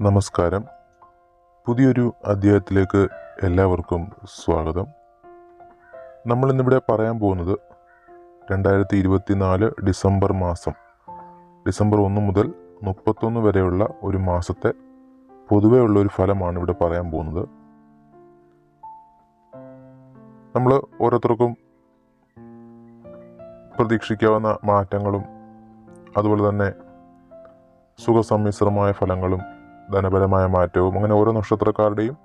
നമസ്കാരം. പുതിയൊരു അധ്യായത്തിലേക്ക് എല്ലാവർക്കും സ്വാഗതം. നമ്മളിന്നിവിടെ പറയാൻ പോകുന്നത് 2024 ഡിസംബർ മാസം, ഡിസംബർ 1 മുതൽ 31 വരെയുള്ള ഒരു മാസത്തെ പൊതുവേ ഉള്ള ഒരു ഫലമാണ് ഇവിടെ പറയാൻ പോകുന്നത്. നമ്മൾ ഓരോരുത്തർക്കും പ്രതീക്ഷിക്കാവുന്ന മാറ്റങ്ങളും അതുപോലെ തന്നെ സുഖസമ്മിശ്രമായ ഫലങ്ങളും ധനപരമായ മാറ്റവും അങ്ങനെ ഓരോ നക്ഷത്രക്കാരുടെയും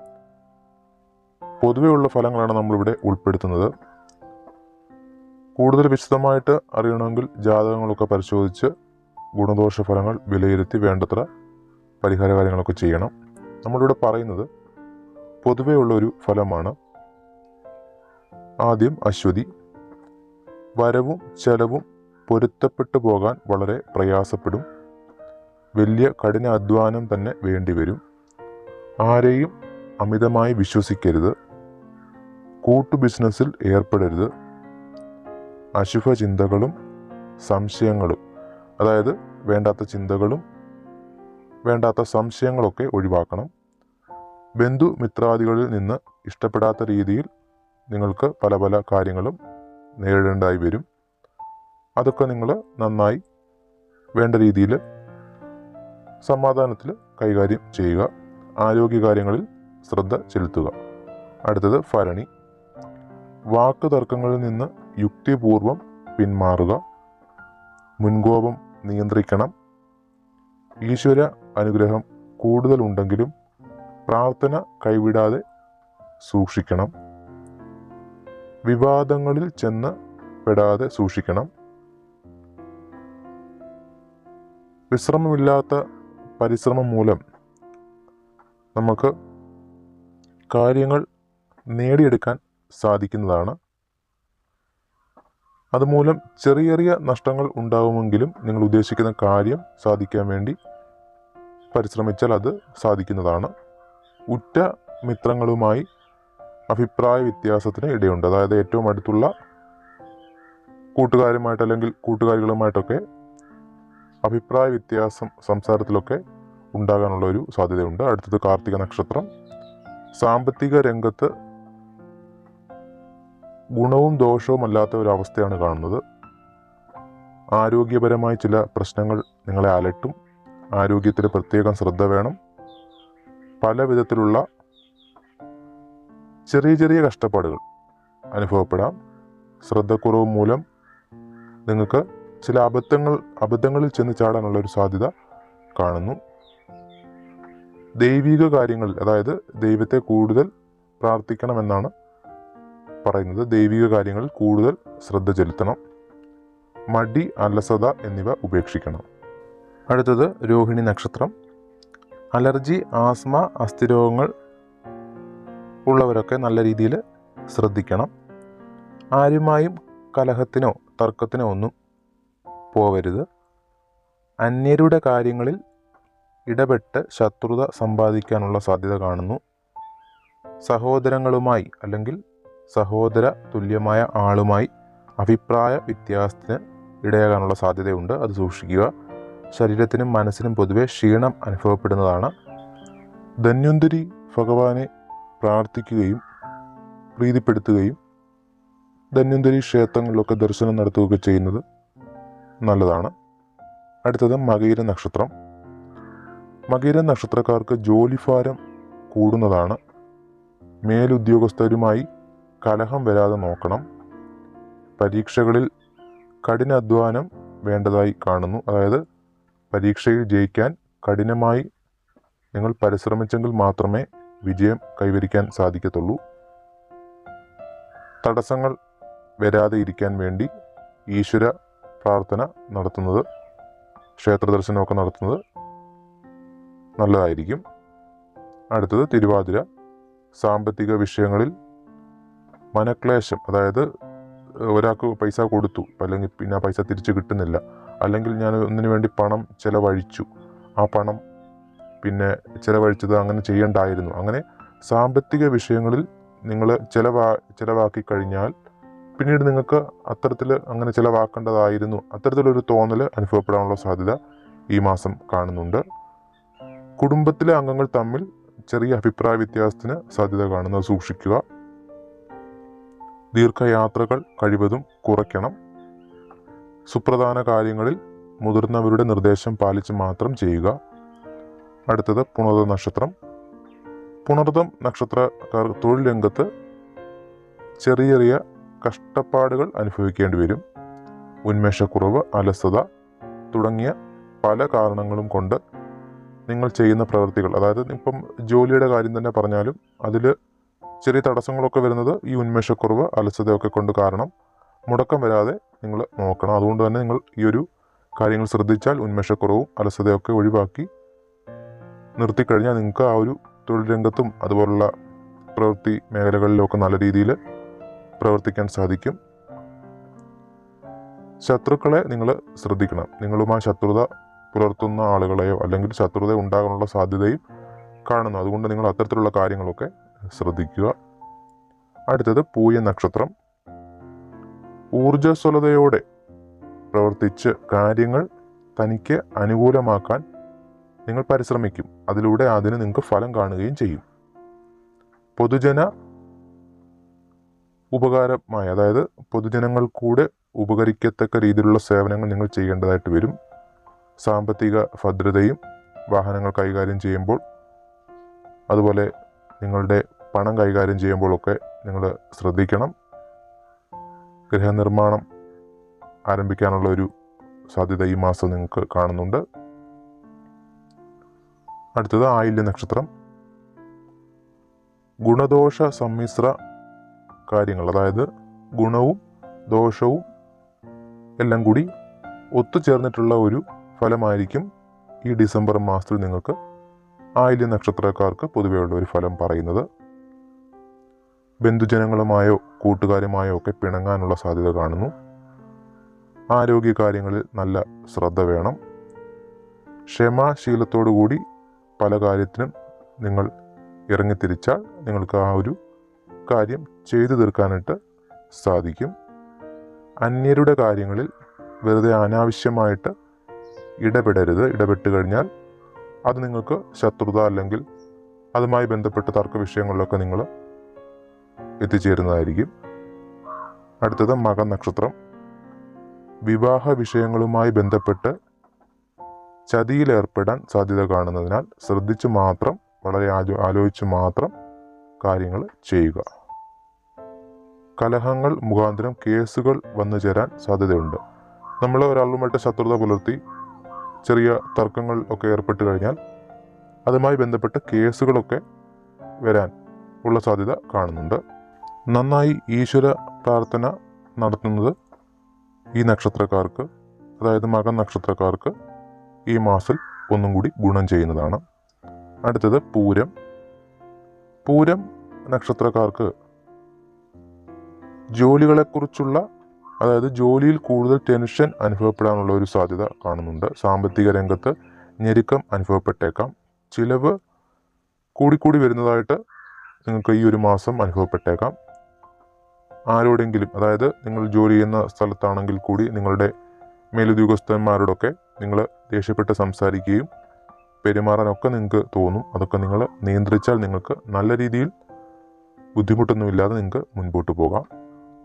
പൊതുവെയുള്ള ഫലങ്ങളാണ് നമ്മളിവിടെ ഉൾപ്പെടുത്തുന്നത്. കൂടുതൽ വിശദമായിട്ട് അറിയണമെങ്കിൽ ജാതകങ്ങളൊക്കെ പരിശോധിച്ച് ഗുണദോഷ ഫലങ്ങൾ വിലയിരുത്തി വേണ്ടത്ര പരിഹാര കാര്യങ്ങളൊക്കെ ചെയ്യണം. നമ്മളിവിടെ പറയുന്നത് പൊതുവെയുള്ള ഒരു ഫലമാണ്. ആദ്യം അശ്വതി. വരവും ചെലവും പൊരുത്തപ്പെട്ടു പോകാൻ വളരെ പ്രയാസപ്പെടും. വലിയ കഠിന അധ്വാനം തന്നെ വേണ്ടിവരും. ആരെയും അമിതമായി വിശ്വസിക്കരുത്. കൂട്ടു ബിസിനസ്സിൽ ഏർപ്പെടരുത്. അശുഭ ചിന്തകളും സംശയങ്ങളും, അതായത് വേണ്ടാത്ത ചിന്തകളും വേണ്ടാത്ത സംശയങ്ങളൊക്കെ ഒഴിവാക്കണം. ബന്ധുമിത്രാദികളിൽ നിന്ന് ഇഷ്ടപ്പെടാത്ത രീതിയിൽ നിങ്ങൾക്ക് പല പല കാര്യങ്ങളും നേരിടേണ്ടതായി വരും. അതൊക്കെ നിങ്ങൾ നന്നായി വേണ്ട രീതിയിൽ സമാധാനത്തിൽ കൈകാര്യം ചെയ്യുക. ആരോഗ്യകാര്യങ്ങളിൽ ശ്രദ്ധ ചെലുത്തുക. അടുത്തത് ഭരണി. വാക്ക് തർക്കങ്ങളിൽ നിന്ന് യുക്തിപൂർവം പിന്മാറുക. മുൻകോപം നിയന്ത്രിക്കണം. ഈശ്വര അനുഗ്രഹം കൂടുതലുണ്ടെങ്കിലും പ്രാർത്ഥന കൈവിടാതെ സൂക്ഷിക്കണം. വിവാദങ്ങളിൽ ചെന്ന് പെടാതെ സൂക്ഷിക്കണം. വിശ്രമമില്ലാത്ത പരിശ്രമം മൂലം നമുക്ക് കാര്യങ്ങൾ നേടിയെടുക്കാൻ സാധിക്കുന്നതാണ്. അതുമൂലം ചെറിയ ചെറിയ നഷ്ടങ്ങൾ ഉണ്ടാവുമെങ്കിലും നിങ്ങൾ ഉദ്ദേശിക്കുന്ന കാര്യം സാധിക്കാൻ വേണ്ടി പരിശ്രമിച്ചാൽ അത് സാധിക്കുന്നതാണ്. ഉറ്റ മിത്രങ്ങളുമായി അഭിപ്രായ വ്യത്യാസത്തിന് ഇടയുണ്ട്. അതായത് ഏറ്റവും അടുത്തുള്ള കൂട്ടുകാരുമായിട്ട് അല്ലെങ്കിൽ കൂട്ടുകാരികളുമായിട്ടൊക്കെ അഭിപ്രായ വ്യത്യാസം സംസാരത്തിലൊക്കെ ഉണ്ടാകാനുള്ള ഒരു സാധ്യതയുണ്ട്. അടുത്തത് കാർത്തിക നക്ഷത്രം. സാമ്പത്തിക രംഗത്ത് ഗുണവും ദോഷവും അല്ലാത്ത ഒരു അവസ്ഥയാണ് കാണുന്നത്. ആരോഗ്യപരമായി ചില പ്രശ്നങ്ങൾ നിങ്ങളെ അലട്ടും. ആരോഗ്യത്തിൽ പ്രത്യേകം ശ്രദ്ധ വേണം. പല വിധത്തിലുള്ള ചെറിയ ചെറിയ കഷ്ടപ്പാടുകൾ അനുഭവപ്പെടാം. ശ്രദ്ധക്കുറവ് മൂലം നിങ്ങൾക്ക് ചില അബദ്ധങ്ങളിൽ ചെന്ന് ചാടാനുള്ള ഒരു സാധ്യത കാണുന്നു. ദൈവിക കാര്യങ്ങളിൽ, അതായത് ദൈവത്തെ കൂടുതൽ പ്രാർത്ഥിക്കണമെന്നാണ് പറയുന്നത്. ദൈവിക കാര്യങ്ങളിൽ കൂടുതൽ ശ്രദ്ധ ചെലുത്തണം. മടി, അലസത എന്നിവ ഉപേക്ഷിക്കണം. അടുത്തത് രോഹിണി നക്ഷത്രം. അലർജി, ആസ്മ, അസ്ഥിരോഗങ്ങൾ ഉള്ളവരൊക്കെ നല്ല രീതിയിൽ ശ്രദ്ധിക്കണം. ആരുമായും കലഹത്തിനോ തർക്കത്തിനോ ഒന്നും പോവരുത്. അന്യരുടെ കാര്യങ്ങളിൽ ഇടപെട്ട് ശത്രുത സമ്പാദിക്കാനുള്ള സാധ്യത കാണുന്നു. സഹോദരങ്ങളുമായി അല്ലെങ്കിൽ സഹോദര തുല്യമായ ആളുമായി അഭിപ്രായ വ്യത്യാസത്തിന് ഇടയാകാനുള്ള സാധ്യതയുണ്ട്. അത് സൂക്ഷിക്കുക. ശരീരത്തിനും മനസ്സിനും പൊതുവെ ക്ഷീണം അനുഭവപ്പെടുന്നതാണ്. ധന്വന്തരി ഭഗവാനെ പ്രാർത്ഥിക്കുകയും പ്രീതിപ്പെടുത്തുകയും ധന്വന്തരി ക്ഷേത്രങ്ങളിലൊക്കെ ദർശനം നടത്തുകയൊക്കെ ചെയ്യുന്നത് നല്ലതാണ്. അടുത്തത് മകയിര നക്ഷത്രം. മകയിര നക്ഷത്രക്കാർക്ക് ജോലിഭാരം കൂടുന്നതാണ്. മേലുദ്യോഗസ്ഥരുമായി കലഹം വരാതെ നോക്കണം. പരീക്ഷകളിൽ കഠിനാധ്വാനം വേണ്ടതായി കാണുന്നു. അതായത് പരീക്ഷയിൽ ജയിക്കാൻ കഠിനമായി നിങ്ങൾ പരിശ്രമിച്ചെങ്കിൽ മാത്രമേ വിജയം കൈവരിക്കാൻ സാധിക്കത്തുള്ളൂ. തടസ്സങ്ങൾ വരാതെ ഇരിക്കാൻ വേണ്ടി ഈശ്വര പ്രാർത്ഥന നടത്തുന്നത്, ക്ഷേത്ര ദർശനമൊക്കെ നടത്തുന്നത് നല്ലതായിരിക്കും. അടുത്തത് തിരുവാതിര. സാമ്പത്തിക വിഷയങ്ങളിൽ മനക്ലേശം, അതായത് ഒരാൾക്ക് പൈസ കൊടുത്തു, അല്ലെങ്കിൽ പിന്നെ ആ പൈസ തിരിച്ചു കിട്ടുന്നില്ല, അല്ലെങ്കിൽ ഞാൻ ഒന്നിനു വേണ്ടി പണം ചിലവഴിച്ചു, ആ പണം പിന്നെ ചിലവഴിച്ചത് അങ്ങനെ ചെയ്യണ്ടായിരുന്നു, അങ്ങനെ സാമ്പത്തിക വിഷയങ്ങളിൽ നിങ്ങൾ ചിലവാക്കി കഴിഞ്ഞാൽ പിന്നീട് നിങ്ങൾക്ക് അത്തരത്തിൽ അങ്ങനെ ചിലവാക്കേണ്ടതായിരുന്നു, അത്തരത്തിലൊരു തോന്നൽ അനുഭവപ്പെടാനുള്ള സാധ്യത ഈ മാസം കാണുന്നുണ്ട്. കുടുംബത്തിലെ അംഗങ്ങൾ തമ്മിൽ ചെറിയ അഭിപ്രായ വ്യത്യാസത്തിന് സാധ്യത കാണുന്നത് സൂക്ഷിക്കുക. ദീർഘയാത്രകൾ കഴിവതും കുറയ്ക്കണം. സുപ്രധാന കാര്യങ്ങളിൽ മുതിർന്നവരുടെ നിർദ്ദേശം പാലിച്ച് മാത്രം ചെയ്യുക. അടുത്തത് പുണർദം നക്ഷത്രം. പുണർദം നക്ഷത്രക്കാർ തൊഴിൽ രംഗത്ത് ചെറിയ ചെറിയ കഷ്ടപ്പാടുകൾ അനുഭവിക്കേണ്ടി വരും. ഉന്മേഷക്കുറവ്, അലസത തുടങ്ങിയ പല കാരണങ്ങളും കൊണ്ട് നിങ്ങൾ ചെയ്യുന്ന പ്രവൃത്തികൾ, അതായത് ഇപ്പം ജോലിയുടെ കാര്യം തന്നെ പറഞ്ഞാലും അതിൽ ചെറിയ തടസ്സങ്ങളൊക്കെ വരുന്നത് ഈ ഉന്മേഷക്കുറവ്, അലസതയൊക്കെ കൊണ്ട് കാരണം മുടക്കം വരാതെ നിങ്ങൾ നോക്കണം. അതുകൊണ്ട് തന്നെ നിങ്ങൾ ഈ ഒരു കാര്യങ്ങൾ ശ്രദ്ധിച്ചാൽ ഉന്മേഷക്കുറവും അലസതയൊക്കെ ഒഴിവാക്കി നിർത്തിക്കഴിഞ്ഞാൽ നിങ്ങൾക്ക് ആ ഒരു തൊഴിൽ രംഗത്തും അതുപോലുള്ള പ്രവൃത്തി മേഖലകളിലൊക്കെ നല്ല രീതിയിൽ പ്രവർത്തിക്കാൻ സാധിക്കും. ശത്രുക്കളെ നിങ്ങൾ ശ്രദ്ധിക്കണം. നിങ്ങളുമായി ശത്രുത പുലർത്തുന്ന ആളുകളെയോ അല്ലെങ്കിൽ ശത്രുത ഉണ്ടാകാനുള്ള സാധ്യതയും കാണുന്നു. അതുകൊണ്ട് നിങ്ങൾ അത്തരത്തിലുള്ള കാര്യങ്ങളൊക്കെ ശ്രദ്ധിക്കുക. അടുത്തത് പൂയ നക്ഷത്രം. ഊർജ്ജസ്വലതയോടെ പ്രവർത്തിച്ച് കാര്യങ്ങൾ തനിക്ക് അനുകൂലമാക്കാൻ നിങ്ങൾ പരിശ്രമിക്കും. അതിലൂടെ അതിന് നിങ്ങൾക്ക് ഫലം കാണുകയും ചെയ്യും. പൊതുജന ഉപകാരമായ, അതായത് പൊതുജനങ്ങൾ കൂടെ ഉപകരിക്കത്തക്ക രീതിയിലുള്ള സേവനങ്ങൾ നിങ്ങൾ ചെയ്യേണ്ടതായിട്ട് വരും. സാമ്പത്തിക ഭദ്രതയും വാഹനങ്ങൾ കൈകാര്യം ചെയ്യുമ്പോൾ, അതുപോലെ നിങ്ങളുടെ പണം കൈകാര്യം ചെയ്യുമ്പോഴൊക്കെ നിങ്ങൾ ശ്രദ്ധിക്കണം. ഗൃഹനിർമ്മാണം ആരംഭിക്കാനുള്ള ഒരു സാധ്യത ഈ മാസം നിങ്ങൾക്ക് കാണുന്നുണ്ട്. അടുത്തത് ആയില്യ നക്ഷത്രം. ഗുണദോഷ സമ്മിശ്ര കാര്യങ്ങൾ, അതായത് ഗുണവും ദോഷവും എല്ലാം കൂടി ഒത്തുചേർന്നിട്ടുള്ള ഒരു ഫലമായിരിക്കും ഈ ഡിസംബർ മാസത്തിൽ നിങ്ങൾക്ക് ആയില്യ നക്ഷത്രക്കാർക്ക് പൊതുവെയുള്ള ഒരു ഫലം പറയുന്നത്. ബന്ധുജനങ്ങളുമായോ കൂട്ടുകാരുമായോ ഒക്കെ പിണങ്ങാനുള്ള സാധ്യത കാണുന്നു. ആരോഗ്യകാര്യങ്ങളിൽ നല്ല ശ്രദ്ധ വേണം. ക്ഷമാശീലത്തോടുകൂടി പല കാര്യത്തിനും നിങ്ങൾ ഇറങ്ങിത്തിരിച്ചാൽ നിങ്ങൾക്ക് ആ ഒരു കാര്യം ചെയ്തു തീർക്കാനായിട്ട് സാധിക്കും. അന്യരുടെ കാര്യങ്ങളിൽ വെറുതെ അനാവശ്യമായിട്ട് ഇടപെടരുത്. ഇടപെട്ട് കഴിഞ്ഞാൽ അത് നിങ്ങൾക്ക് ശത്രുത അല്ലെങ്കിൽ അതുമായി ബന്ധപ്പെട്ട തർക്ക വിഷയങ്ങളിലൊക്കെ നിങ്ങൾ എത്തിച്ചേരുന്നതായിരിക്കും. അടുത്തത് മകം നക്ഷത്രം. വിവാഹ വിഷയങ്ങളുമായി ബന്ധപ്പെട്ട് ചതിയിലേർപ്പെടാൻ സാധ്യത കാണുന്നതിനാൽ ശ്രദ്ധിച്ചു മാത്രം, വളരെ ആലോചിച്ച് മാത്രം കാര്യങ്ങൾ ചെയ്യുക. കലഹങ്ങൾ മുഖാന്തരം കേസുകൾ വന്നു ചേരാൻ സാധ്യതയുണ്ട്. നമ്മൾ ഒരാളുമായിട്ട് ശത്രുത പുലർത്തി ചെറിയ തർക്കങ്ങൾ ഒക്കെ ഏർപ്പെട്ട് കഴിഞ്ഞാൽ അതുമായി ബന്ധപ്പെട്ട കേസുകളൊക്കെ വരാൻ ഉള്ള സാധ്യത കാണുന്നുണ്ട്. നന്നായി ഈശ്വര പ്രാർത്ഥന നടത്തുന്നത് ഈ നക്ഷത്രക്കാർക്ക്, അതായത് മകം നക്ഷത്രക്കാർക്ക് ഈ മാസത്തിൽ ഒന്നും കൂടി ഗുണം ചെയ്യുന്നതാണ്. അടുത്തത് പൂരം. പൂരം നക്ഷത്രക്കാർക്ക് ജോലികളെക്കുറിച്ചുള്ള, അതായത് ജോലിയിൽ കൂടുതൽ ടെൻഷൻ അനുഭവപ്പെടാനുള്ള ഒരു സാധ്യത കാണുന്നുണ്ട്. സാമ്പത്തിക രംഗത്ത് ഞെരുക്കം അനുഭവപ്പെട്ടേക്കാം. ചിലവ് കൂടിക്കൂടി വരുന്നതായിട്ട് നിങ്ങൾക്ക് ഈ ഒരു മാസം അനുഭവപ്പെട്ടേക്കാം. ആരോടെങ്കിലും, അതായത് നിങ്ങൾ ജോലി ചെയ്യുന്ന സ്ഥലത്താണെങ്കിൽ കൂടി നിങ്ങളുടെ മേലുദ്യോഗസ്ഥന്മാരോടൊക്കെ നിങ്ങൾ ദേഷ്യപ്പെട്ട് സംസാരിക്കുകയും പെരുമാറാനൊക്കെ നിങ്ങൾക്ക് തോന്നും. അതൊക്കെ നിങ്ങൾ നിയന്ത്രിച്ചാൽ നിങ്ങൾക്ക് നല്ല രീതിയിൽ ബുദ്ധിമുട്ടൊന്നുമില്ലാതെ നിങ്ങൾക്ക് മുൻപോട്ട് പോകാം.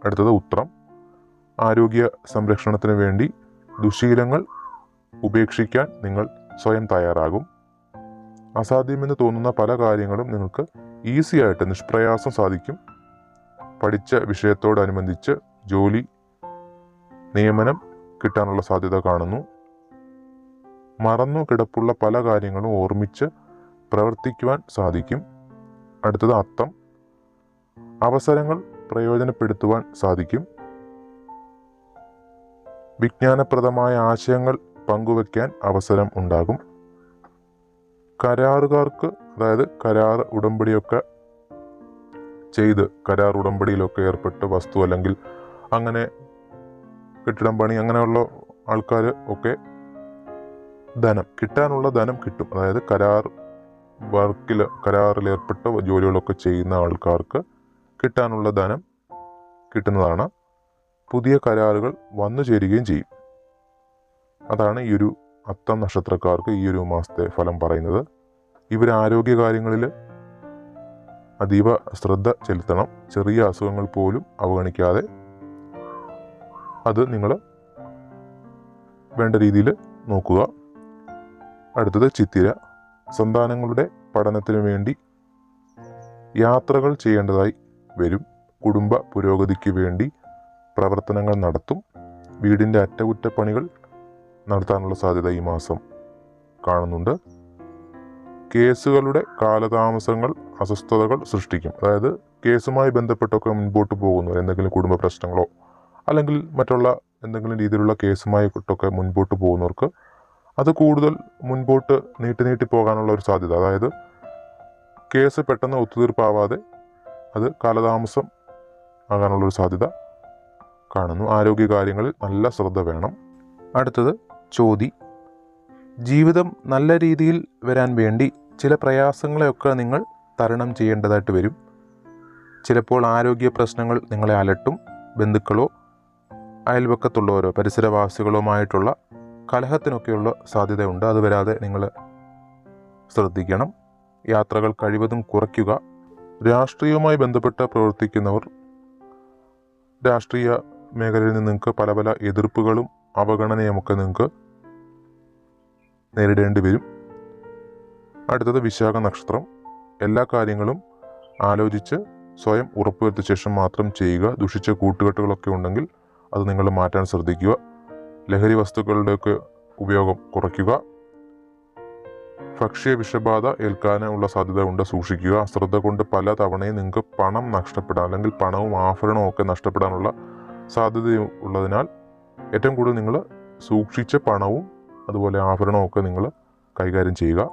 അടുത്തത് ഉത്രം. ആരോഗ്യ സംരക്ഷണത്തിന് വേണ്ടി ദുശീലങ്ങൾ ഉപേക്ഷിക്കാൻ നിങ്ങൾ സ്വയം തയ്യാറാകും. അസാധ്യമെന്ന് തോന്നുന്ന പല കാര്യങ്ങളും നിങ്ങൾക്ക് ഈസിയായിട്ട് നിഷ്പ്രയാസം സാധിക്കും. പഠിച്ച വിഷയത്തോടനുബന്ധിച്ച് ജോലി, നിയമനം കിട്ടാനുള്ള സാധ്യത കാണുന്നു. മറന്നു കിടപ്പുള്ള പല കാര്യങ്ങളും ഓർമ്മിച്ച് പ്രവർത്തിക്കുവാൻ സാധിക്കും. അടുത്തത് അത്തം. അവസരങ്ങൾ പ്രയോജനപ്പെടുത്തുവാൻ സാധിക്കും. വിജ്ഞാനപ്രദമായ ആശയങ്ങൾ പങ്കുവയ്ക്കാൻ അവസരം ഉണ്ടാകും. കരാറുകാർക്ക്, അതായത് കരാർ ഉടമ്പടിയൊക്കെ ചെയ്ത് കരാർ ഉടമ്പടിയിലൊക്കെ ഏർപ്പെട്ട് വസ്തു അല്ലെങ്കിൽ അങ്ങനെ കെട്ടിടം പണി അങ്ങനെയുള്ള ആൾക്കാർ ഒക്കെ കിട്ടാനുള്ള ധനം കിട്ടും. അതായത് കരാറിൽ ഏർപ്പെട്ട ജോലികളൊക്കെ ചെയ്യുന്ന ആൾക്കാർക്ക് കിട്ടാനുള്ള ധനം കിട്ടുന്നതാണ്. പുതിയ കരാറുകൾ വന്നു ചേരുകയും ചെയ്യും. അതാണ് ഈ ഒരു അത്തം നക്ഷത്രക്കാർക്ക് ഈ ഒരു മാസത്തെ ഫലം പറയുന്നത്. ഇവർ ആരോഗ്യകാര്യങ്ങളിൽ അതീവ ശ്രദ്ധ ചെലുത്തണം. ചെറിയ അസുഖങ്ങൾ പോലും അവഗണിക്കാതെ അത് നിങ്ങൾ വേണ്ട രീതിയിൽ നോക്കുക. അടുത്തത് ചിത്തിര. സന്താനങ്ങളുടെ പഠനത്തിനു വേണ്ടി യാത്രകൾ ചെയ്യേണ്ടതായി വരും. കുടുംബ പുരോഗതിക്ക് വേണ്ടി പ്രവർത്തനങ്ങൾ നടത്തും. വീടിൻ്റെ അറ്റകുറ്റപ്പണികൾ നടത്താനുള്ള സാധ്യത ഈ മാസം കാണുന്നുണ്ട്. കേസുകളുടെ കാലതാമസങ്ങൾ അസ്വസ്ഥതകൾ സൃഷ്ടിക്കും. അതായത് കേസുമായി ബന്ധപ്പെട്ടൊക്കെ മുൻപോട്ട് പോകുന്നു, എന്തെങ്കിലും കുടുംബ പ്രശ്നങ്ങളോ അല്ലെങ്കിൽ മറ്റുള്ള എന്തെങ്കിലും രീതിയിലുള്ള കേസുമായിട്ടൊക്കെ മുൻപോട്ട് പോകുന്നവർക്ക് അത് കൂടുതൽ മുൻപോട്ട് നീട്ടി പോകാനുള്ള ഒരു സാധ്യത, അതായത് കേസ് പെട്ടെന്ന് ഒത്തുതീർപ്പാവാതെ അത് കാലതാമസം ആകാനുള്ളൊരു സാധ്യത കാണുന്നു. ആരോഗ്യകാര്യങ്ങളിൽ നല്ല ശ്രദ്ധ വേണം. അടുത്തത് ചോതി. ജീവിതം നല്ല രീതിയിൽ വരാൻ വേണ്ടി ചില പ്രയാസങ്ങളെയൊക്കെ നിങ്ങൾ തരണം ചെയ്യേണ്ടതായിട്ട് വരും. ചിലപ്പോൾ ആരോഗ്യ പ്രശ്നങ്ങൾ നിങ്ങളെ അലട്ടും. ബന്ധുക്കളോ അയൽവക്കത്തുള്ളവരോ പരിസരവാസികളുമായിട്ടുള്ള കലഹത്തിനൊക്കെയുള്ള സാധ്യതയുണ്ട്. അത് വരാതെ നിങ്ങൾ ശ്രദ്ധിക്കണം. യാത്രകൾ കഴിവതും കുറയ്ക്കുക. രാഷ്ട്രീയവുമായി ബന്ധപ്പെട്ട് പ്രവർത്തിക്കുന്നവർ രാഷ്ട്രീയ മേഖലയിൽ നിന്ന് നിങ്ങൾക്ക് പല പല എതിർപ്പുകളും അവഗണനയുമൊക്കെ നിങ്ങൾക്ക് നേരിടേണ്ടി വരും. അടുത്തത് വിശാഖ നക്ഷത്രം. എല്ലാ കാര്യങ്ങളും ആലോചിച്ച് സ്വയം ഉറപ്പുവരുത്തിയ ശേഷം മാത്രം ചെയ്യുക. ദുഷിച്ച കൂട്ടുകെട്ടുകളൊക്കെ ഉണ്ടെങ്കിൽ അത് നിങ്ങൾ മാറ്റാൻ ശ്രദ്ധിക്കുക. ലഹരി വസ്തുക്കളുടെയൊക്കെ ഉപയോഗം കുറയ്ക്കുക. ഭക്ഷ്യ വിഷബാധ ഏൽക്കാനുള്ള സാധ്യത ഉണ്ട്, സൂക്ഷിക്കുക. അശ്രദ്ധ കൊണ്ട് പല തവണയും നിങ്ങൾക്ക് പണം നഷ്ടപ്പെടാൻ അല്ലെങ്കിൽ പണവും ആഭരണവും ഒക്കെ നഷ്ടപ്പെടാനുള്ള സാധ്യത ഉള്ളതിനാൽ ഏറ്റവും കൂടുതൽ നിങ്ങൾ സൂക്ഷിച്ച പണവും അതുപോലെ ആഭരണവും ഒക്കെ നിങ്ങൾ കൈകാര്യം ചെയ്യുക.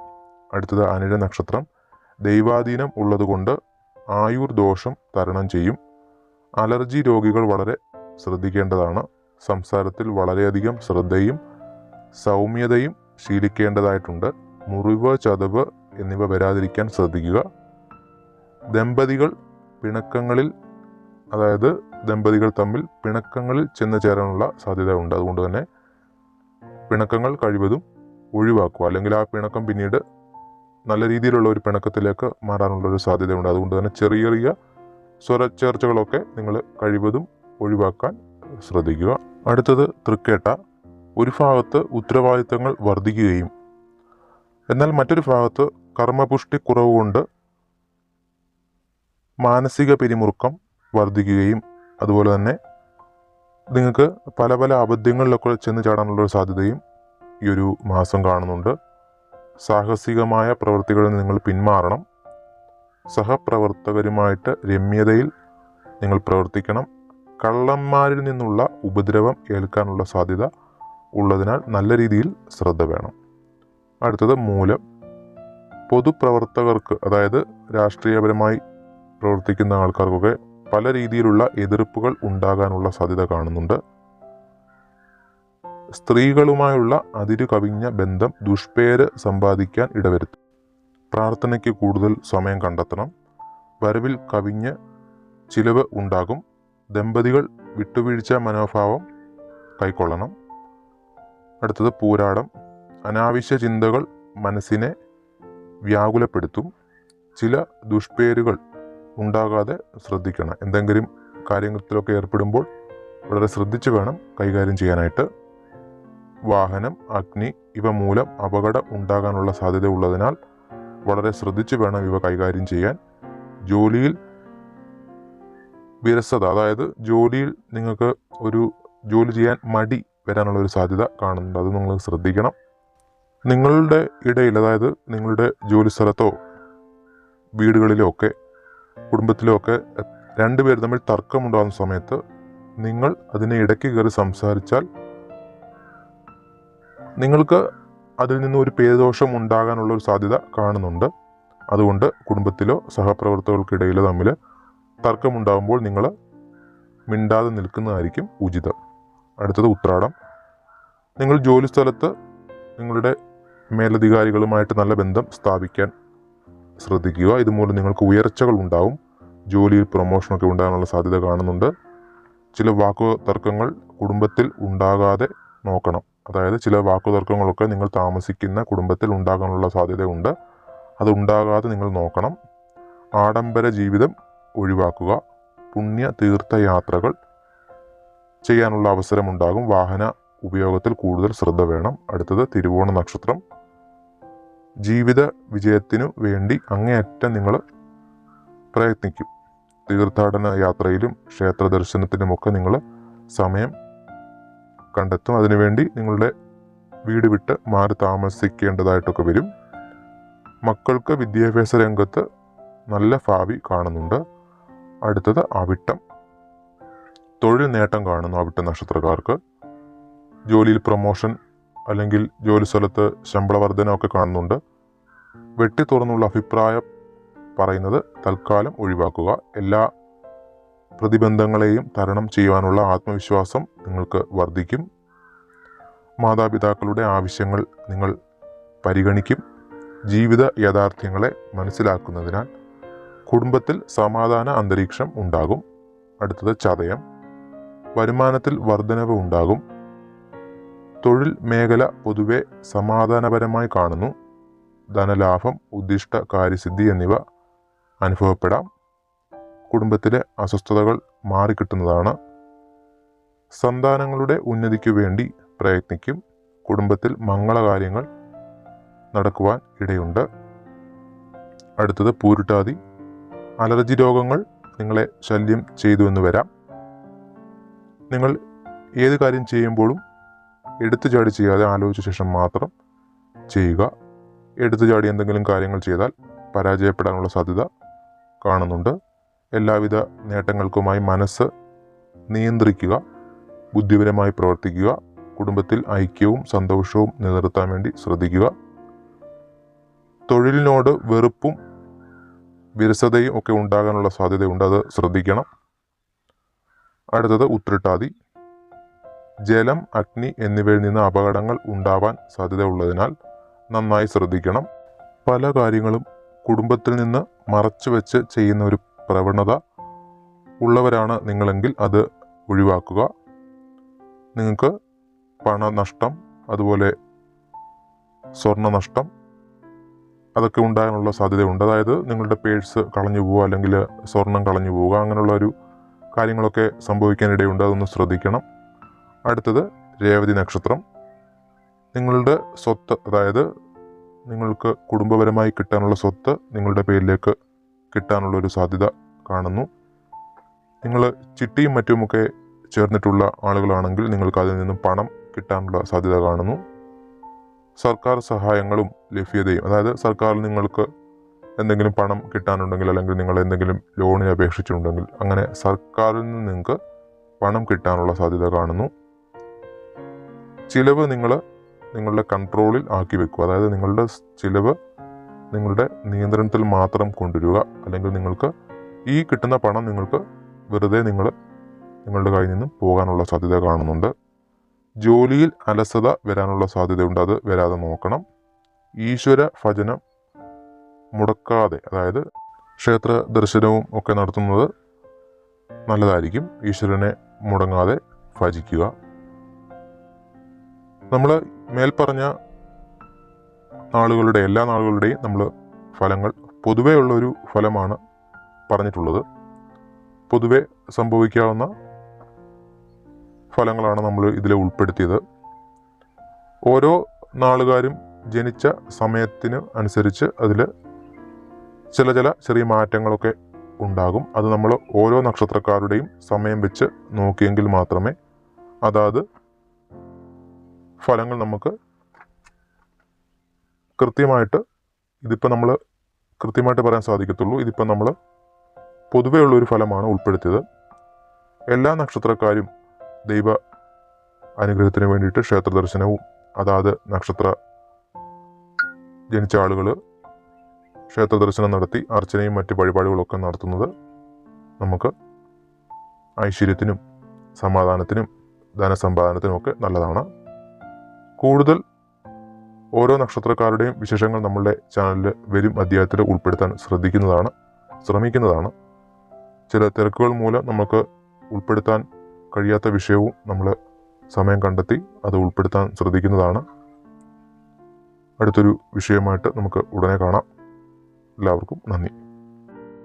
അടുത്തത് അനിഴ നക്ഷത്രം. ദൈവാധീനം ഉള്ളതുകൊണ്ട് ആയുർ ദോഷം തരണം ചെയ്യും. അലർജി രോഗികൾ വളരെ ശ്രദ്ധിക്കേണ്ടതാണ്. സംസാരത്തിൽ വളരെയധികം ശ്രദ്ധയും സൗമ്യതയും ശീലിക്കേണ്ടതായിട്ടുണ്ട്. മുറിവ്, ചതവ് എന്നിവ വരാതിരിക്കാൻ ശ്രദ്ധിക്കുക. ദമ്പതികൾ പിണക്കങ്ങളിൽ, അതായത് ദമ്പതികൾ തമ്മിൽ പിണക്കങ്ങളിൽ ചെന്ന് ചേരാനുള്ള സാധ്യത ഉണ്ട്. അതുകൊണ്ട് തന്നെ പിണക്കങ്ങൾ കഴിവതും ഒഴിവാക്കുക. അല്ലെങ്കിൽ ആ പിണക്കം പിന്നീട് നല്ല രീതിയിലുള്ള ഒരു പിണക്കത്തിലേക്ക് മാറാനുള്ളൊരു സാധ്യതയുണ്ട്. അതുകൊണ്ട് തന്നെ ചെറിയ ചെറിയ സ്വരച്ചേർച്ചകളൊക്കെ നിങ്ങൾ കഴിവതും ഒഴിവാക്കാൻ ശ്രദ്ധിക്കുക. അടുത്തത് തൃക്കേട്ട. ഒരു ഭാഗത്ത് ഉത്തരവാദിത്തങ്ങൾ വർദ്ധിക്കുകയും എന്നാൽ മറ്റൊരു ഭാഗത്ത് കർമ്മപുഷ്ടി കുറവ് കൊണ്ട് മാനസിക പിരിമുറുക്കം വർദ്ധിക്കുകയും അതുപോലെ തന്നെ നിങ്ങൾക്ക് പല പല അബദ്ധങ്ങളിലൊക്കെ ചെന്ന് ചാടാനുള്ളൊരു സാധ്യതയും ഈ ഒരു മാസം കാണുന്നുണ്ട്. സാഹസികമായ പ്രവൃത്തികളിൽ നിങ്ങൾ പിന്മാറണം. സഹപ്രവർത്തകരുമായിട്ട് രമ്യതയിൽ നിങ്ങൾ പ്രവർത്തിക്കണം. കള്ളന്മാരിൽ നിന്നുള്ള ഉപദ്രവം ഏൽക്കാനുള്ള സാധ്യത ഉള്ളതിനാൽ നല്ല രീതിയിൽ ശ്രദ്ധ വേണം. അടുത്തത് മൂലം. പൊതുപ്രവർത്തകർക്ക്, അതായത് രാഷ്ട്രീയപരമായി പ്രവർത്തിക്കുന്ന ആൾക്കാർക്കൊക്കെ പല രീതിയിലുള്ള എതിർപ്പുകൾ ഉണ്ടാകാനുള്ള സാധ്യത കാണുന്നുണ്ട്. സ്ത്രീകളുമായുള്ള അതിരു കവിഞ്ഞ ബന്ധം ദുഷ്പേര് സമ്പാദിക്കാൻ ഇടവരുത്തും. പ്രാർത്ഥനയ്ക്ക് കൂടുതൽ സമയം കണ്ടെത്തണം. വരവിൽ കവിഞ്ഞ് ചിലവ് ഉണ്ടാകും. ദമ്പതികൾ വിട്ടുവീഴ്ച മനോഭാവം കൈക്കൊള്ളണം. അടുത്തത് പൂരാടം. അനാവശ്യ ചിന്തകൾ മനസ്സിനെ വ്യാകുലപ്പെടുത്തും. ചില ദുഷ്പേരുകൾ ഉണ്ടാകാതെ ശ്രദ്ധിക്കണം. എന്തെങ്കിലും കാര്യത്തിലൊക്കെ ഏർപ്പെടുമ്പോൾ വളരെ ശ്രദ്ധിച്ച് വേണം കൈകാര്യം ചെയ്യാനായിട്ട്. വാഹനം, അഗ്നി ഇവ മൂലം അപകടം ഉണ്ടാകാനുള്ള സാധ്യത ഉള്ളതിനാൽ വളരെ ശ്രദ്ധിച്ച് വേണം ഇവ കൈകാര്യം ചെയ്യാൻ. ജോലിയിൽ വിരസത, അതായത് ജോലിയിൽ നിങ്ങൾക്ക് ഒരു ജോലി ചെയ്യാൻ മടി വരാനുള്ള ഒരു സാധ്യത കാണുന്നുണ്ട്. അത് നിങ്ങൾ ശ്രദ്ധിക്കണം. നിങ്ങളുടെ ഇടയിൽ, അതായത് നിങ്ങളുടെ ജോലി സ്ഥലത്തോ വീടുകളിലോ ഒക്കെ കുടുംബത്തിലോ ഒക്കെ രണ്ടുപേർ തമ്മിൽ തർക്കമുണ്ടാകുന്ന സമയത്ത് നിങ്ങൾ അതിനെ ഇടയ്ക്ക് കയറി സംസാരിച്ചാൽ നിങ്ങൾക്ക് അതിൽ നിന്ന് ഒരു പേരുദോഷം ഉണ്ടാകാനുള്ള ഒരു സാധ്യത കാണുന്നുണ്ട്. അതുകൊണ്ട് കുടുംബത്തിലോ സഹപ്രവർത്തകർക്കിടയിലോ തമ്മിൽ തർക്കമുണ്ടാകുമ്പോൾ നിങ്ങൾ മിണ്ടാതെ നിൽക്കുന്നതായിരിക്കും ഉചിതം. അടുത്തത് ഉത്രാടം. നിങ്ങൾ ജോലി സ്ഥലത്ത് നിങ്ങളുടെ മേലധികാരികളുമായിട്ട് നല്ല ബന്ധം സ്ഥാപിക്കാൻ ശ്രദ്ധിക്കുക. ഇതുമൂലം നിങ്ങൾക്ക് ഉയർച്ചകൾ ഉണ്ടാവും. ജോലിയിൽ പ്രൊമോഷനൊക്കെ ഉണ്ടാകാനുള്ള സാധ്യത കാണുന്നുണ്ട്. ചില വാക്കുതർക്കങ്ങൾ കുടുംബത്തിൽ ഉണ്ടാകാതെ നോക്കണം. അതായത് ചില വാക്കുതർക്കങ്ങളൊക്കെ നിങ്ങൾ താമസിക്കുന്ന കുടുംബത്തിൽ ഉണ്ടാകാനുള്ള സാധ്യതയുണ്ട്. അതുണ്ടാകാതെ നിങ്ങൾ നോക്കണം. ആഡംബര ജീവിതം ഒഴിവാക്കുക. പുണ്യ തീർത്ഥയാത്രകൾ ചെയ്യാനുള്ള അവസരമുണ്ടാകും. വാഹന ഉപയോഗത്തിൽ കൂടുതൽ ശ്രദ്ധ വേണം. അടുത്തത് തിരുവോണ നക്ഷത്രം. ജീവിത വിജയത്തിനു വേണ്ടി അങ്ങേയറ്റം നിങ്ങൾ പ്രയത്നിക്കും. തീർത്ഥാടന യാത്രയിലും ക്ഷേത്ര ദർശനത്തിനുമൊക്കെ നിങ്ങൾ സമയം കണ്ടെത്തും. അതിനുവേണ്ടി നിങ്ങളുടെ വീട് വിട്ട് മാറി താമസിക്കേണ്ടതായിട്ടൊക്കെ വരും. മക്കൾക്ക് വിദ്യാഭ്യാസ രംഗത്ത് നല്ല ഭാവി കാണുന്നുണ്ട്. അടുത്തത് അവിട്ടം. തൊഴിൽ നേട്ടം കാണുന്നു അവിട്ട നക്ഷത്രക്കാർക്ക്. ജോലിയിൽ പ്രൊമോഷൻ അല്ലെങ്കിൽ ജോലി സ്ഥലത്ത് ശമ്പള വർധനമൊക്കെ കാണുന്നുണ്ട്. വെട്ടി തുറന്നുള്ള അഭിപ്രായം പറയുന്നത് തൽക്കാലം ഒഴിവാക്കുക. എല്ലാ പ്രതിബന്ധങ്ങളെയും തരണം ചെയ്യുവാനുള്ള ആത്മവിശ്വാസം നിങ്ങൾക്ക് വർദ്ധിക്കും. മാതാപിതാക്കളുടെ ആവശ്യങ്ങൾ നിങ്ങൾ പരിഗണിക്കും. ജീവിത യാഥാർത്ഥ്യങ്ങളെ മനസ്സിലാക്കുന്നതിനാൽ കുടുംബത്തിൽ സമാധാന അന്തരീക്ഷം ഉണ്ടാകും. അടുത്തത് ചതയം. വരുമാനത്തിൽ വർധനവ് ഉണ്ടാകും. തൊഴിൽ മേഖല പൊതുവെ സമാധാനപരമായി കാണുന്നു. ധനലാഭം, ഉദ്ദിഷ്ട കാര്യസിദ്ധി എന്നിവ അനുഭവപ്പെടാം. കുടുംബത്തിലെ അസ്വസ്ഥതകൾ മാറിക്കിട്ടുന്നതാണ്. സന്താനങ്ങളുടെ ഉന്നതിക്കു വേണ്ടി പ്രയത്നിക്കും. കുടുംബത്തിൽ മംഗളകാര്യങ്ങൾ നടക്കുവാൻ ഇടയുണ്ട്. അടുത്തത് പൂരുട്ടാതി. അലർജി രോഗങ്ങൾ നിങ്ങളെ ശല്യം ചെയ്തു എന്ന് വരാം. നിങ്ങൾ ഏത് കാര്യം ചെയ്യുമ്പോഴും എടുത്തു ചാടി ചെയ്യാതെ ആലോചിച്ച ശേഷം മാത്രം ചെയ്യുക. എടുത്തു ചാടി എന്തെങ്കിലും കാര്യങ്ങൾ ചെയ്താൽ പരാജയപ്പെടാനുള്ള സാധ്യത കാണുന്നുണ്ട്. എല്ലാവിധ നേട്ടങ്ങൾക്കുമായി മനസ്സ് നിയന്ത്രിക്കുക. ബുദ്ധിപരമായി പ്രവർത്തിക്കുക. കുടുംബത്തിൽ ഐക്യവും സന്തോഷവും നിലനിർത്താൻ വേണ്ടി ശ്രദ്ധിക്കുക. തൊഴിലിനോട് വെറുപ്പും വിരസതയും ഒക്കെ ഉണ്ടാകാനുള്ള സാധ്യതയുണ്ട്. അത് ശ്രദ്ധിക്കണം. അടുത്തത് ഉത്രട്ടാതി. ജലം, അഗ്നി എന്നിവയിൽ നിന്ന് അപകടങ്ങൾ ഉണ്ടാവാൻ സാധ്യത ഉള്ളതിനാൽ നന്നായി ശ്രദ്ധിക്കണം. പല കാര്യങ്ങളും കുടുംബത്തിൽ നിന്ന് മറച്ചു വെച്ച് ചെയ്യുന്ന ഒരു പ്രവണത ഉള്ളവരാണ് നിങ്ങളെങ്കിൽ അത് ഒഴിവാക്കുക. നിങ്ങൾക്ക് പണനഷ്ടം, അതുപോലെ സ്വർണ്ണനഷ്ടം അതൊക്കെ ഉണ്ടാകാനുള്ള സാധ്യതയുണ്ട്. അതായത് നിങ്ങളുടെ പേഴ്സ് കളഞ്ഞു പോവുക, അല്ലെങ്കിൽ സ്വർണം കളഞ്ഞു പോവുക, അങ്ങനെയുള്ള ഒരു കാര്യങ്ങളൊക്കെ സംഭവിക്കാനിടയുണ്ട്. അതൊന്ന് ശ്രദ്ധിക്കണം. അടുത്തത് രേവതി നക്ഷത്രം. നിങ്ങളുടെ സ്വത്ത്, അതായത് നിങ്ങൾക്ക് കുടുംബപരമായി കിട്ടാനുള്ള സ്വത്ത് നിങ്ങളുടെ പേരിലേക്ക് കിട്ടാനുള്ള ഒരു സാധ്യത കാണുന്നു. നിങ്ങൾ ചിട്ടിയും മറ്റുമൊക്കെ ചേർന്നിട്ടുള്ള ആളുകളാണെങ്കിൽ നിങ്ങൾക്ക് അതിൽ നിന്നും പണം കിട്ടാനുള്ള സാധ്യത കാണുന്നു. സർക്കാർ സഹായങ്ങളും ലഭ്യതയും, അതായത് സർക്കാരിൽ നിങ്ങൾക്ക് എന്തെങ്കിലും പണം കിട്ടാനുണ്ടെങ്കിൽ, അല്ലെങ്കിൽ നിങ്ങൾ എന്തെങ്കിലും ലോണിന് അപേക്ഷിച്ചിട്ടുണ്ടെങ്കിൽ അങ്ങനെ സർക്കാരിൽ നിന്ന് നിങ്ങൾക്ക് പണം കിട്ടാനുള്ള സാധ്യത കാണുന്നു. ചിലവ് നിങ്ങളുടെ കൺട്രോളിൽ ആക്കി വെക്കുക. അതായത് നിങ്ങളുടെ ചിലവ് നിങ്ങളുടെ നിയന്ത്രണത്തിൽ മാത്രം കൊണ്ടുവരിക. അല്ലെങ്കിൽ നിങ്ങൾക്ക് ഈ കിട്ടുന്ന പണം നിങ്ങൾക്ക് വെറുതെ നിങ്ങളുടെ കയ്യിൽ നിന്നും പോകാനുള്ള സാധ്യത കാണുന്നുണ്ട്. ജോലിയിൽ അലസത വരാനുള്ള സാധ്യതയുണ്ട്. അത് വരാതെ നോക്കണം. ഈശ്വര ഭജനം മുടക്കാതെ, അതായത് ക്ഷേത്ര ദർശനവും ഒക്കെ നടത്തുന്നത് നല്ലതായിരിക്കും. ഈശ്വരനെ മുടങ്ങാതെ ഭജിക്കുക. നമ്മൾ മേൽപ്പറഞ്ഞ എല്ലാ നാളുകളുടെയും നമ്മൾ ഫലങ്ങൾ പൊതുവേ ഉള്ളൊരു ഫലമാണ് പറഞ്ഞിട്ടുള്ളത്. പൊതുവെ സംഭവിക്കാവുന്ന ഫലങ്ങളാണ് നമ്മൾ ഇതിൽ ഉൾപ്പെടുത്തിയത്. ഓരോ നാളുകാരും ജനിച്ച സമയത്തിന് അനുസരിച്ച് അതിൽ ചില ചെറിയ മാറ്റങ്ങളൊക്കെ ഉണ്ടാകും. അത് നമ്മൾ ഓരോ നക്ഷത്രക്കാരുടെയും സമയം വെച്ച് നോക്കിയെങ്കിൽ മാത്രമേ അതാത് ഫലങ്ങൾ നമുക്ക് കൃത്യമായിട്ട് പറയാൻ സാധിക്കത്തുള്ളൂ. ഇതിപ്പോൾ നമ്മൾ പൊതുവേ ഉള്ളൊരു ഫലമാണ് ഉൾപ്പെടുത്തിയത്. എല്ലാ നക്ഷത്രക്കാരും ദൈവ അനുഗ്രഹത്തിന് വേണ്ടിയിട്ട് ക്ഷേത്ര ദർശനവും അതാത് നക്ഷത്ര ജനിച്ച ആളുകൾ ക്ഷേത്ര ദർശനം നടത്തി അർച്ചനയും മറ്റ് വഴിപാടുകളൊക്കെ നടത്തുന്നത് നമുക്ക് ഐശ്വര്യത്തിനും സമാധാനത്തിനും ധനസമ്പാദനത്തിനും ഒക്കെ നല്ലതാണ്. കൂടുതൽ ഓരോ നക്ഷത്രക്കാരുടെയും വിശേഷങ്ങൾ നമ്മളുടെ ചാനലിൽ വരും അധ്യായത്തിൽ ഉൾപ്പെടുത്താൻ ശ്രമിക്കുന്നതാണ്. ചില തിരക്കുകൾ മൂലം നമുക്ക് ഉൾപ്പെടുത്താൻ കഴിയാത്ത വിഷയവും നമ്മൾ സമയം കണ്ടെത്തി അത് ഉൾപ്പെടുത്താൻ ശ്രദ്ധിക്കുന്നതാണ്. അടുത്തൊരു വിഷയമായിട്ട് നമുക്ക് ഉടനെ കാണാം. എല്ലാവർക്കും നന്ദി.